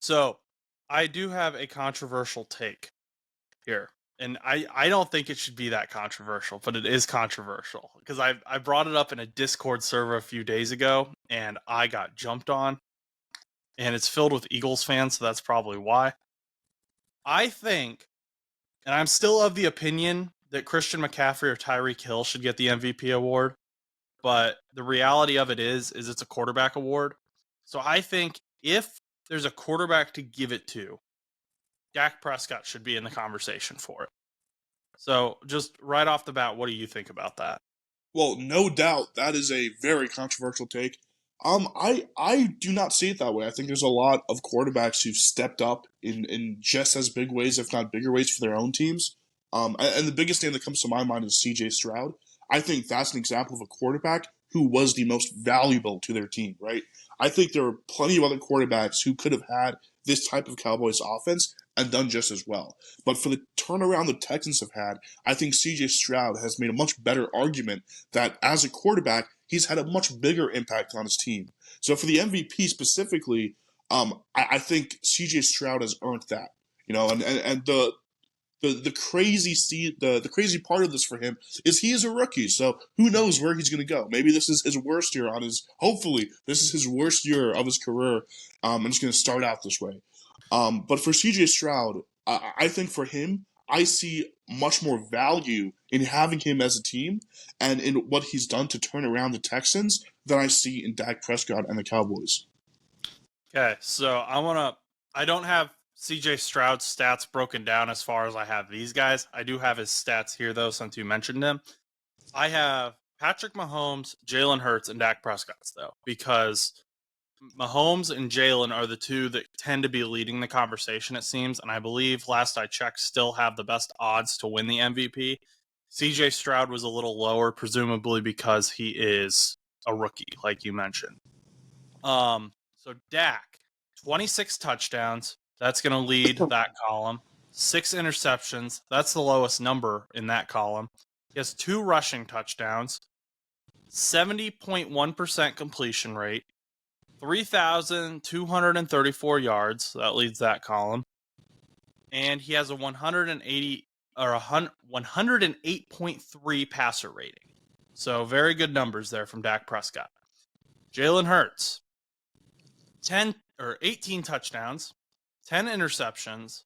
So I do have a controversial take here. And I don't think it should be that controversial, but it is controversial because I brought it up in a Discord server a few days ago and I got jumped on, and it's filled with Eagles fans, so that's probably why. I think, and I'm still of the opinion that Christian McCaffrey or Tyreek Hill should get the MVP award, but the reality of it is it's a quarterback award. So I think if there's a quarterback to give it to, Dak Prescott should be in the conversation for it. So just right off the bat, what do you think about that? Well, no doubt that is a very controversial take. I do not see it that way. I think there's a lot of quarterbacks who've stepped up in just as big ways, if not bigger ways, for their own teams. And the biggest name that comes to my mind is C.J. Stroud. I think that's an example of a quarterback who was the most valuable to their team. Right. I think there are plenty of other quarterbacks who could have had this type of Cowboys offense and done just as well. But for the turnaround the Texans have had, I think C.J. Stroud has made a much better argument that as a quarterback, he's had a much bigger impact on his team. So for the MVP specifically, I think C.J. Stroud has earned that. And the crazy part of this for him is he is a rookie, so who knows where he's going to go? Maybe this is his worst year on his. Hopefully, this is his worst year of his career, and it's going to start out this way. But for C.J. Stroud, I think for him, I see much more value in having him as a team and in what he's done to turn around the Texans than I see in Dak Prescott and the Cowboys. Okay, so I don't have CJ Stroud's stats broken down as far as I have these guys. I do have his stats here, though, since you mentioned him. I have Patrick Mahomes, Jalen Hurts, and Dak Prescott's, though, because Mahomes and Jalen are the two that tend to be leading the conversation, it seems. And I believe, last I checked, still have the best odds to win the MVP. CJ Stroud was a little lower, presumably because he is a rookie, like you mentioned. So Dak, 26 touchdowns. That's going to lead that column. 6 interceptions. That's the lowest number in that column. He has 2 rushing touchdowns. 70.1% completion rate. 3,234 yards. That leads that column. And he has a 108.3 passer rating. So very good numbers there from Dak Prescott. Jalen Hurts, 18 touchdowns, 10 interceptions,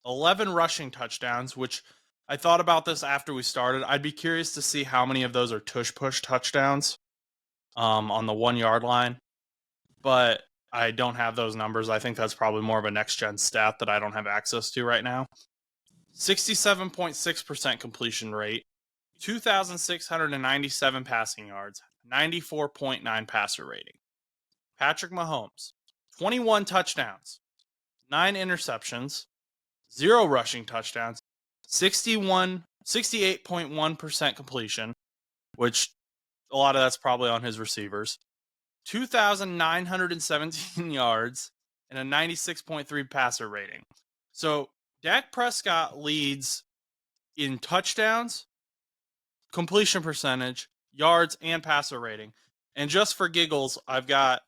11 rushing touchdowns, which I thought about this after we started. I'd be curious to see how many of those are tush-push touchdowns on the 1-yard line. But I don't have those numbers. I think that's probably more of a next-gen stat that I don't have access to right now. 67.6% completion rate, 2,697 passing yards, 94.9 passer rating. Patrick Mahomes, 21 touchdowns, 9 interceptions, 0 rushing touchdowns, 68.1% completion, which a lot of that's probably on his receivers, 2,917 yards, and a 96.3 passer rating. So Dak Prescott leads in touchdowns, completion percentage, yards, and passer rating. And just for giggles, I've got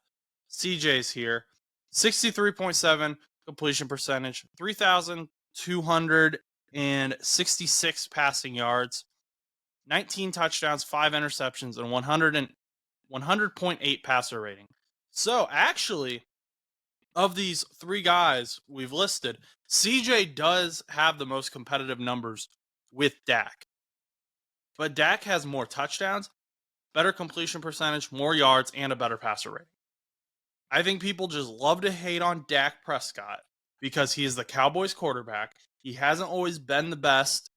CJ's here. 63.7 completion percentage, 3,266 passing yards, 19 touchdowns, 5 interceptions, and 100.8 passer rating. So actually, of these 3 guys we've listed, CJ does have the most competitive numbers with Dak. But Dak has more touchdowns, better completion percentage, more yards, and a better passer rating. I think people just love to hate on Dak Prescott because he is the Cowboys quarterback. He hasn't always been the best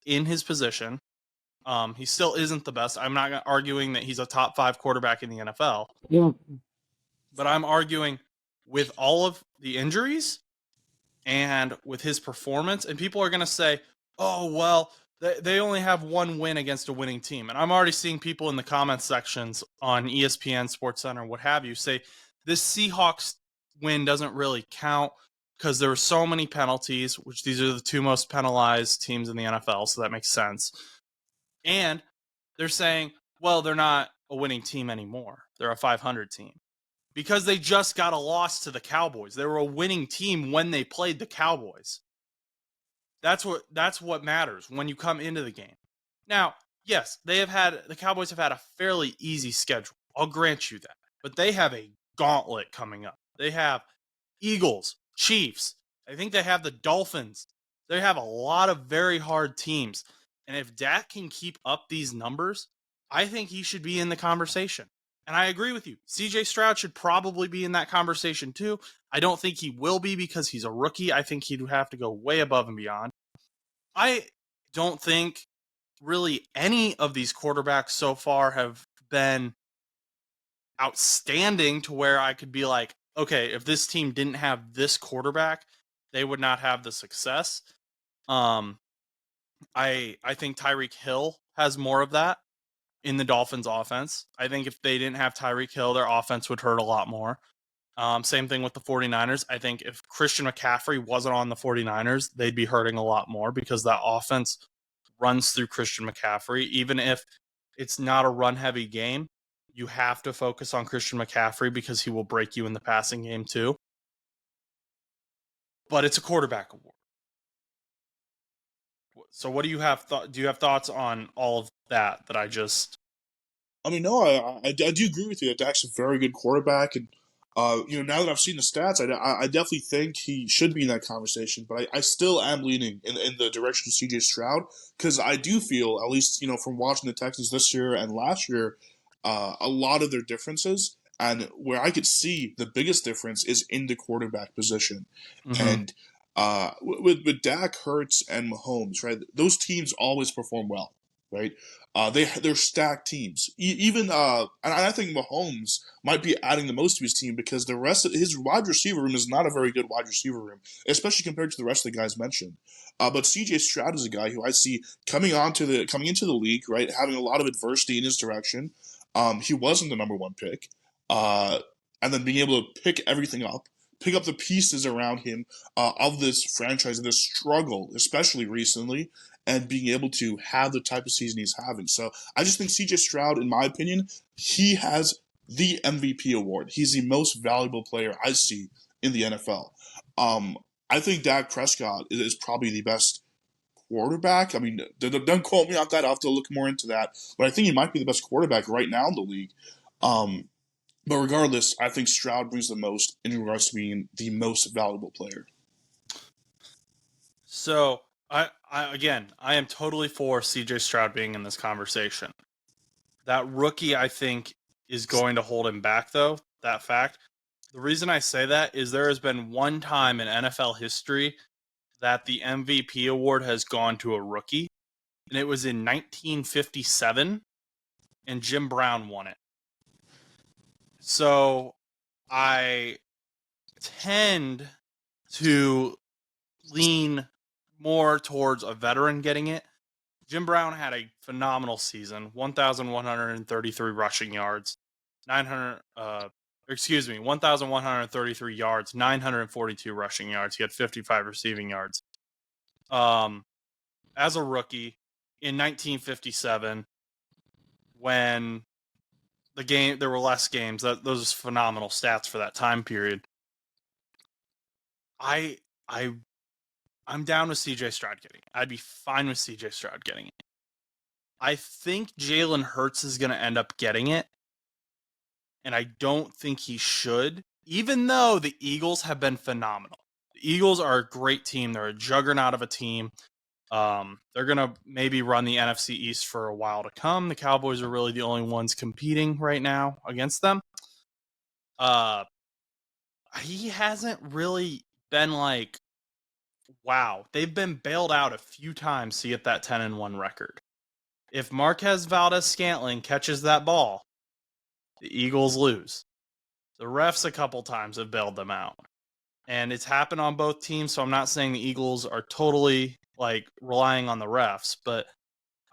in his position. He still isn't the best. I'm not arguing that he's a top 5 quarterback in the NFL. Yeah. But I'm arguing with all of the injuries and with his performance, and people are going to say, oh, well, they only have 1 win against a winning team. And I'm already seeing people in the comments sections on ESPN, SportsCenter, what have you, say this Seahawks win doesn't really count because there were so many penalties, which these are the 2 most penalized teams in the NFL, so that makes sense. And they're saying, well, they're not a winning team anymore. They're a 500 team. because they just got a loss to the Cowboys. They were a winning team when they played the Cowboys. That's what matters when you come into the game. Now, yes, the Cowboys have had a fairly easy schedule. I'll grant you that. But they have a gauntlet coming up. They have Eagles, Chiefs. I think they have the Dolphins. They have a lot of very hard teams. And if Dak can keep up these numbers, I think he should be in the conversation. And I agree with you. CJ Stroud should probably be in that conversation too. I don't think he will be because he's a rookie. I think he'd have to go way above and beyond. I don't think really any of these quarterbacks so far have been outstanding to where I could be like, okay, if this team didn't have this quarterback, they would not have the success. I think Tyreek Hill has more of that in the Dolphins offense. I think if they didn't have Tyreek Hill, their offense would hurt a lot more. Same thing with the 49ers. I think if Christian McCaffrey wasn't on the 49ers, they'd be hurting a lot more because that offense runs through Christian McCaffrey. Even if it's not a run-heavy game, you have to focus on Christian McCaffrey because he will break you in the passing game too. But it's a quarterback award. So what do you have? Do you have thoughts on all of that I just? I mean, no, I do agree with you that Dak's a very good quarterback, and now that I've seen the stats, I definitely think he should be in that conversation. But I still am leaning in the direction of C.J. Stroud because I do feel, at least from watching the Texans this year and last year, a lot of their differences, and where I could see the biggest difference is in the quarterback position, and. With Dak, Hurts, and Mahomes, right? Those teams always perform well, right? They're stacked teams. And I think Mahomes might be adding the most to his team because the rest of his wide receiver room is not a very good wide receiver room, especially compared to the rest of the guys mentioned. But C.J. Stroud is a guy who I see coming into the league, right, having a lot of adversity in his direction. He wasn't the number one pick, and then being able to pick everything up. Pick up the pieces around him of this franchise, of this struggle, especially recently, and being able to have the type of season he's having. So I just think C.J. Stroud, in my opinion, he has the MVP award. He's the most valuable player I see in the NFL. I think Dak Prescott is probably the best quarterback. I mean, don't quote me on that. I'll have to look more into that. But I think he might be the best quarterback right now in the league. But regardless, I think Stroud brings the most in regards to being the most valuable player. So I am totally for CJ Stroud being in this conversation. That rookie, I think, is going to hold him back, though. That fact. The reason I say that is there has been one time in NFL history that the MVP award has gone to a rookie, and it was in 1957, and Jim Brown won it. So I tend to lean more towards a veteran getting it. Jim Brown had a phenomenal season, 1,133 rushing yards, 1,133 yards, 942 rushing yards. He had 55 receiving yards. As a rookie in 1957, when there were less games, those are phenomenal stats for that time period. I'm down with CJ Stroud getting it. I'd be fine with CJ Stroud getting it. I think Jalen Hurts is going to end up getting it, and I don't think he should, even though the Eagles have been phenomenal. The Eagles are a great team. They're a juggernaut of a team. They're going to maybe run the NFC East for a while to come. The Cowboys are really the only ones competing right now against them. He hasn't really been like, wow. They've been bailed out a few times to get that 10-1 record. If Marquez Valdes-Scantling catches that ball, the Eagles lose. The refs a couple times have bailed them out. And it's happened on both teams, so I'm not saying the Eagles are totally relying on the refs, but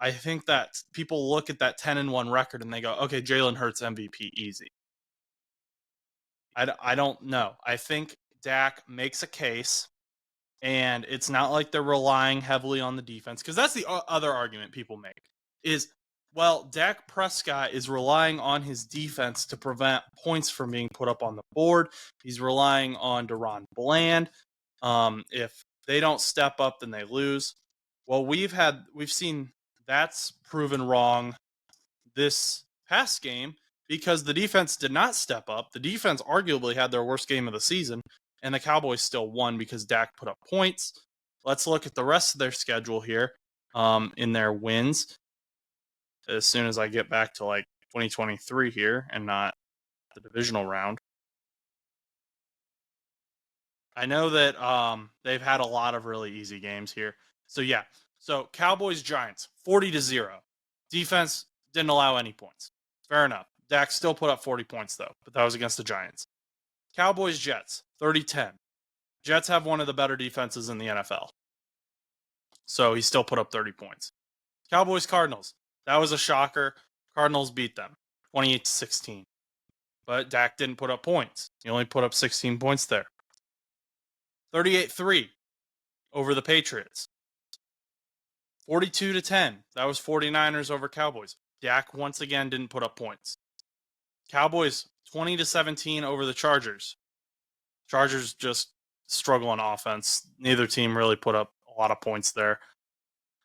I think that people look at that 10-1 record and they go, okay, Jalen Hurts MVP easy. I don't know. I think Dak makes a case, and it's not like they're relying heavily on the defense, because that's the other argument people make is, Well, Dak Prescott is relying on his defense to prevent points from being put up on the board. He's relying on Deron Bland. If they don't step up, then they lose. Well, we've seen that's proven wrong this past game because the defense did not step up. The defense arguably had their worst game of the season, and the Cowboys still won because Dak put up points. Let's look at the rest of their schedule here in their wins. As soon as I get back to like 2023 here and not the divisional round. I know that they've had a lot of really easy games here. So yeah. So Cowboys Giants 40-0. Defense didn't allow any points. Fair enough. Dak still put up 40 points though, but that was against the Giants. Cowboys Jets 30-10. Jets have one of the better defenses in the NFL. So he still put up 30 points. Cowboys Cardinals. That was a shocker. Cardinals beat them 28-16. But Dak didn't put up points. He only put up 16 points there. 38-3 over the Patriots. 42-10. That was 49ers over Cowboys. Dak once again didn't put up points. Cowboys 20-17 over the Chargers. Chargers just struggle on offense. Neither team really put up a lot of points there.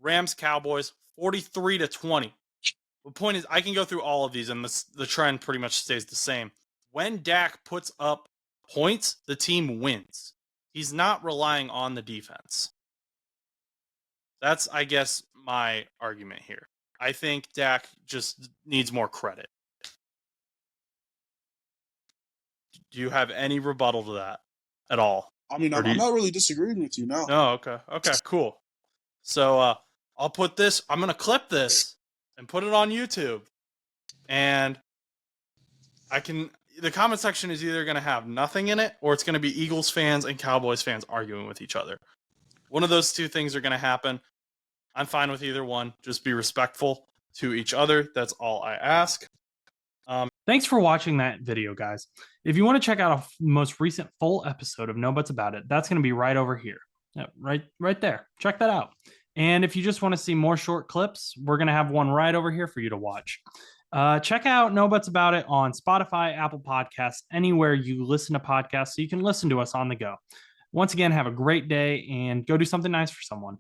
Rams Cowboys 43-20. The point is, I can go through all of these, and the trend pretty much stays the same. When Dak puts up points, the team wins. He's not relying on the defense. That's, I guess, my argument here. I think Dak just needs more credit. Do you have any rebuttal to that at all? I mean, I'm not really disagreeing with you, no. Oh, okay. Okay, cool. So I'll put this, I'm going to clip this and put it on YouTube. And the comment section is either going to have nothing in it or it's going to be Eagles fans and Cowboys fans arguing with each other. One of those two things are going to happen. I'm fine with either one. Just be respectful to each other. That's all I ask. Thanks for watching that video, guys. If you want to check out a most recent full episode of No Buts About It, that's going to be right over here. Yeah, right there. Check that out. And if you just want to see more short clips, we're going to have one right over here for you to watch. Check out No Buts About It on Spotify, Apple Podcasts, anywhere you listen to podcasts so you can listen to us on the go. Once again, have a great day and go do something nice for someone.